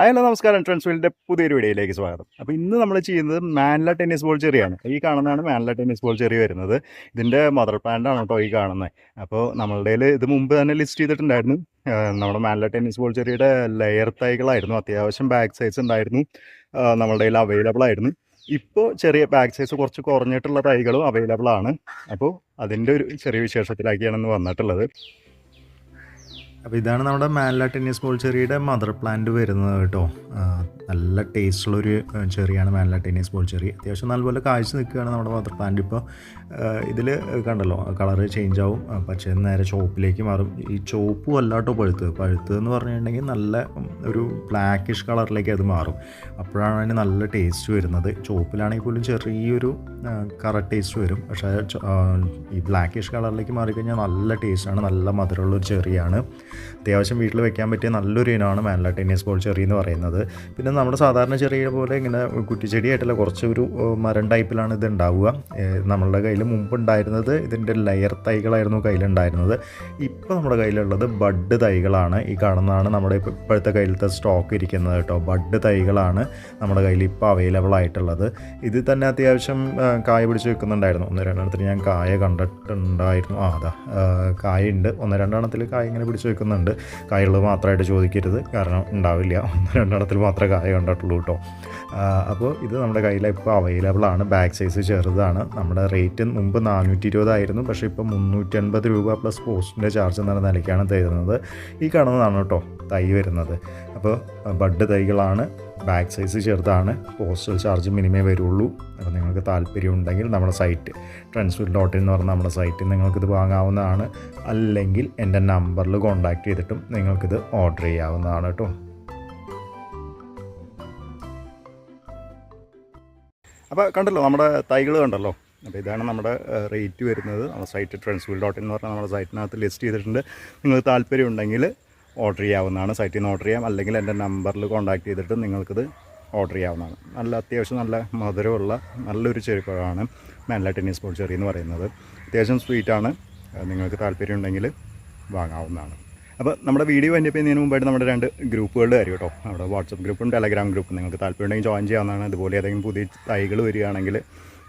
Hello നമസ്കാരം, ട്രെൻഡ്സ്വീലിൻ്റെ പുതിയൊരു വീഡിയോയിലേക്ക് സ്വാഗതം. അപ്പോൾ ഇന്ന് നമ്മൾ ചെയ്യുന്നത് മാനില ടെന്നീസ് ബോൾ ചെറിയാണ്. ഈ കാണുന്നതാണ് മാനില ടെന്നീസ് ബോൾ ചെറി വരുന്നത്. ഇതിൻ്റെ മദർ പ്ലാന്റാണ് കേട്ടോ ഈ കാണുന്നത്. അപ്പോൾ നമ്മളുടെ ഇത് മുമ്പ് തന്നെ ലിസ്റ്റ് ചെയ്തിട്ടുണ്ടായിരുന്നു. നമ്മുടെ മാനില ടെന്നീസ് ബോൾ ചെറിയുടെ ലെയർ തൈകളായിരുന്നു. അത്യാവശ്യം ബാക്ക് സൈസ് ഉണ്ടായിരുന്നു, നമ്മളുടെ കയ്യിൽ അവൈലബിൾ ആയിരുന്നു. ഇപ്പോൾ ചെറിയ ബാക്ക് സൈസ് കുറച്ച് കുറഞ്ഞിട്ടുള്ള തൈകളും അവൈലബിൾ ആണ്. അപ്പോൾ അതിൻ്റെ ഒരു ചെറിയ വിശേഷത്തിലാക്കിയാണ് ഇന്ന് വന്നിട്ടുള്ളത്. അപ്പോൾ ഇതാണ് നമ്മുടെ മാനില ടെന്നീസ് ബോൾ ചെറിയുടെ മദർ പ്ലാന്റ് വരുന്നത് കേട്ടോ. നല്ല ടേസ്റ്റുള്ളൊരു ചെറിയാണ് മാനില ടെന്നീസ് ബോൾ ചെറി. അത്യാവശ്യം നല്ലപോലെ കാഴ്ച നിൽക്കുകയാണ് നമ്മുടെ മദർ പ്ലാന്റ്. ഇപ്പോൾ ഇതിൽ കണ്ടല്ലോ കളറ് ചേഞ്ച് ആവും, പക്ഷേ നേരെ ചോപ്പിലേക്ക് മാറും. ഈ ചോപ്പും അല്ലാട്ടോ പഴുത്തതെന്ന് പറഞ്ഞിട്ടുണ്ടെങ്കിൽ നല്ല ഒരു ബ്ലാക്കിഷ് കളറിലേക്ക് അത് മാറും. അപ്പോഴാണ് അതിന് നല്ല ടേസ്റ്റ് വരുന്നത്. ചോപ്പിലാണെങ്കിൽ പോലും ചെറിയൊരു കറക്റ്റ് ടേസ്റ്റ് വരും, പക്ഷേ ഈ ബ്ലാക്കിഷ് കളറിലേക്ക് മാറിക്കഴിഞ്ഞാൽ നല്ല ടേസ്റ്റാണ്, നല്ല മധുരമുള്ളൊരു ചെറിയാണ്. അത്യാവശ്യം വീട്ടിൽ വെക്കാൻ പറ്റിയ നല്ലൊരു ഇനമാണ് മാനില ടെന്നീസ് ബോൾ ചെറി എന്ന് പറയുന്നത്. പിന്നെ നമ്മുടെ സാധാരണ ചെറിയ പോലെ ഇങ്ങനെ കുറ്റിച്ചെടിയായിട്ടല്ല, കുറച്ചൊരു മരം ടൈപ്പിലാണ് ഇത് ഉണ്ടാവുക. നമ്മളുടെ കയ്യിൽ മുമ്പ് ഉണ്ടായിരുന്നത് ഇതിൻ്റെ ലെയർ തൈകളായിരുന്നു കയ്യിലുണ്ടായിരുന്നത്. ഇപ്പോൾ നമ്മുടെ കയ്യിലുള്ളത് ബഡ് തൈകളാണ്. ഈ കാണുന്നതാണ് നമ്മുടെ ഇപ്പോഴത്തെ കയ്യിലത്തെ സ്റ്റോക്ക് ഇരിക്കുന്നത് കേട്ടോ. ബഡ് തൈകളാണ് നമ്മുടെ കയ്യിൽ ഇപ്പോൾ അവൈലബിൾ ആയിട്ടുള്ളത്. ഇത് തന്നെ അത്യാവശ്യം കായ പിടിച്ച് വെക്കുന്നുണ്ടായിരുന്നു. ഒന്ന് രണ്ടെണ്ണത്തിൽ ഞാൻ കായ കണ്ടിട്ടുണ്ടായിരുന്നു. അതാ കായുണ്ട്. ഒന്ന് രണ്ടെണ്ണത്തിൽ കായ ഇങ്ങനെ പിടിച്ച് വെക്കുന്നുണ്ട്. കായുള്ളത് മാത്രമായിട്ട് ചോദിക്കരുത്, കാരണം ഉണ്ടാവില്ല. ഒന്ന് രണ്ടെണ്ണത്തിൽ മാത്രമേ കായ കണ്ടിട്ടുള്ളൂ കേട്ടോ. അപ്പോൾ ഇത് നമ്മുടെ കയ്യിൽ ഇപ്പോൾ അവൈലബിൾ ആണ്. ബാക്ക് സൈസ് ചെറുതാണ്. നമ്മുടെ റേറ്റ് മുമ്പ് 420 ആയിരുന്നു, പക്ഷേ ഇപ്പോൾ 350 രൂപ പ്ലസ് പോസ്റ്റിൻ്റെ ചാർജ് എന്ന നിലയ്ക്കാണ് തരുന്നത്. ഈ കാണുന്നതാണ് കേട്ടോ തൈ വരുന്നത്. അപ്പോൾ ബഡ് തൈകളാണ്, ബാക്ക് സൈസ് ചെറുതാണ്, പോസ്റ്റൽ ചാർജ് മിനിമേ വരുള്ളൂ. അപ്പോൾ നിങ്ങൾക്ക് താല്പര്യം ഉണ്ടെങ്കിൽ നമ്മുടെ സൈറ്റ് ട്രെൻഡ്സ്വീൽ.in എന്ന് പറഞ്ഞ നമ്മുടെ സൈറ്റിൽ നിങ്ങൾക്കിത് വാങ്ങാവുന്നതാണ്. അല്ലെങ്കിൽ എൻ്റെ നമ്പറിൽ കോൺടാക്റ്റ് ചെയ്തിട്ടും നിങ്ങൾക്കിത് ഓർഡർ ചെയ്യാവുന്നതാണ് കേട്ടോ. അപ്പോൾ കണ്ടല്ലോ നമ്മുടെ തൈകൾ കണ്ടല്ലോ. അപ്പോൾ ഇതാണ് നമ്മുടെ റേറ്റ് വരുന്നത്. നമ്മുടെ സൈറ്റ് ട്രെൻഡ്സ്വീൽ.in എന്ന് പറഞ്ഞാൽ നമ്മുടെ സൈറ്റിനകത്ത് ലിസ്റ്റ് ചെയ്തിട്ടുണ്ട്. നിങ്ങൾക്ക് താല്പര്യം ഉണ്ടെങ്കിൽ ഓർഡർ ചെയ്യാവുന്നതാണ്. സൈറ്റിൽ നിന്ന് ഓർഡർ ചെയ്യാം, അല്ലെങ്കിൽ എൻ്റെ നമ്പറിൽ കോൺടാക്ട് ചെയ്തിട്ട് നിങ്ങൾക്കിത് ഓർഡർ ചെയ്യാവുന്നതാണ്. നല്ല അത്യാവശ്യം നല്ല മധുരമുള്ള നല്ലൊരു ചെറിപ്പഴമാണ് മാനില ടെന്നീസ് ബോൾ ചെറി എന്ന് പറയുന്നത്. അത്യാവശ്യം സ്വീറ്റാണ്. നിങ്ങൾക്ക് താല്പര്യം ഉണ്ടെങ്കിൽ വാങ്ങാവുന്നതാണ്. അപ്പോൾ നമ്മുടെ വീഡിയോ എൻ്റെ ചെയ്യുന്നതിന് മുമ്പായിട്ട് നമ്മുടെ 2 ഗ്രൂപ്പുകളുടെ കാര്യം കേട്ടോ. നമ്മുടെ വാട്സപ്പ് ഗ്രൂപ്പും ടെലഗ്രാം ഗ്രൂപ്പും നിങ്ങൾക്ക് താല്പര്യം ഉണ്ടെങ്കിൽ ജോയിൻ ചെയ്യാവുന്നതാണ്. അതുപോലെ ഏതെങ്കിലും പുതിയ തൈകൾ വരികയാണെങ്കിൽ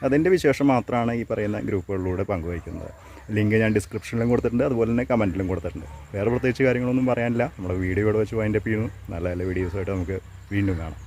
അതിൻ്റെ വിശേഷം മാത്രമാണ് ഈ പറയുന്ന ഗ്രൂപ്പുകളിലൂടെ പങ്കുവയ്ക്കുന്നത്. ലിങ്ക് ഞാൻ ഡിസ്ക്രിപ്ഷനിലും കൊടുത്തിട്ടുണ്ട്, അതുപോലെ തന്നെ കമൻറ്റിലും കൊടുത്തിട്ടുണ്ട്. വേറെ പ്രത്യേകിച്ച് കാര്യങ്ങളൊന്നും പറയാനില്ല. നമ്മുടെ വീഡിയോ ഇവിടെ വെച്ച് വൈൻഡപ്പ് ചെയ്യുന്നു. നല്ല നല്ല വീഡിയോസായിട്ട് നമുക്ക് വീണ്ടും കാണാം.